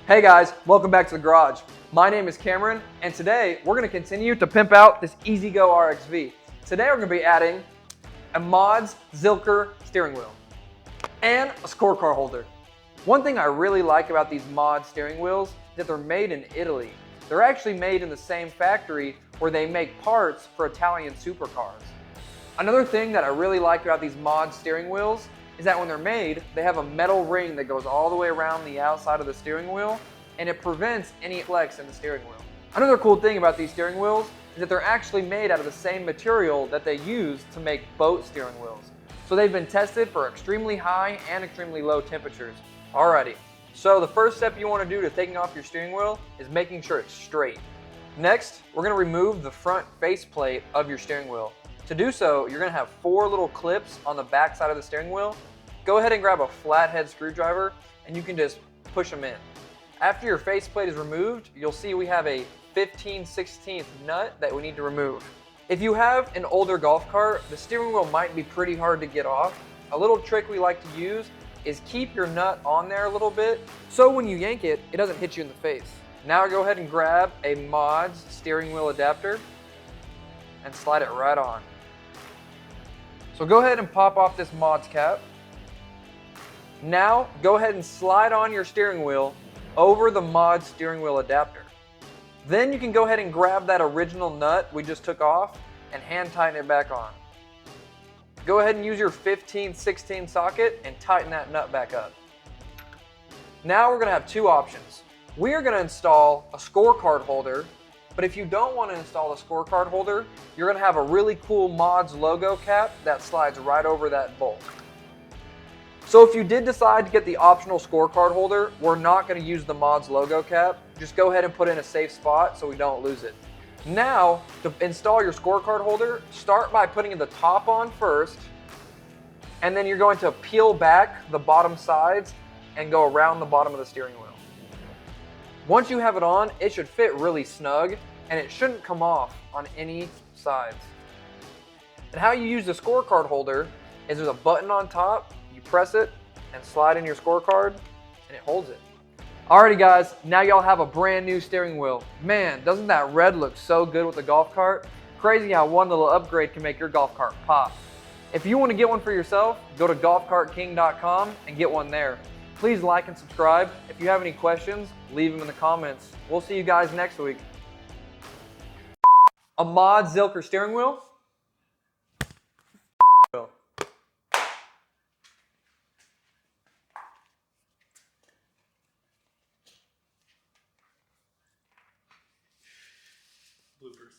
Hey guys, welcome back to the garage. My name is Cameron, and today we're going to continue to pimp out this EZGO RXV. Today we're going to be adding a MODZ Zilker steering wheel and a scorecard holder. One thing I really like about these MODZ steering wheels is that they're made in Italy. They're actually made in the same factory where they make parts for Italian supercars. Another thing that I really like about these MODZ steering wheels is that when they're made, they have a metal ring that goes all the way around the outside of the steering wheel, and it prevents any flex in the steering wheel. Another cool thing about these steering wheels is that they're actually made out of the same material that they use to make boat steering wheels. So they've been tested for extremely high and extremely low temperatures. Alrighty, so the first step you want to do to taking off your steering wheel is making sure it's straight. Next, we're going to remove the front faceplate of your steering wheel. To do so, you're going to have 4 little clips on the back side of the steering wheel. Go ahead and grab a flathead screwdriver and you can just push them in. After your faceplate is removed, you'll see we have a 15/16 nut that we need to remove. If you have an older golf cart, the steering wheel might be pretty hard to get off. A little trick we like to use is keep your nut on there a little bit so when you yank it, it doesn't hit you in the face. Now go ahead and grab a MODZ steering wheel adapter and slide it right on. So go ahead and pop off this MODZ cap. Now go ahead and slide on your steering wheel over the MODZ steering wheel adapter. Then you can go ahead and grab that original nut we just took off and hand tighten it back on. Go ahead and use your 15/16 socket and tighten that nut back up. Now we're going to have 2 options. We are going to install a scorecard holder, but if you don't want to install a scorecard holder, you're going to have a really cool MODZ logo cap that slides right over that bolt. So if you did decide to get the optional scorecard holder, we're not going to use the MODZ logo cap. Just go ahead and put it in a safe spot so we don't lose it. Now, to install your scorecard holder, start by putting the top on first, and then you're going to peel back the bottom sides and go around the bottom of the steering wheel. Once you have it on, it should fit really snug, and it shouldn't come off on any sides. And how you use the scorecard holder is there's a button on top. You press it and slide in your scorecard and it holds it. Alrighty guys, now y'all have a brand new steering wheel. Man, doesn't that red look so good with the golf cart? Crazy how one little upgrade can make your golf cart pop. If you want to get one for yourself, go to golfcartking.com and get one there. Please like and subscribe. If you have any questions, leave them in the comments. We'll see you guys next week. A MODZ Zilker steering wheel. Bloopers.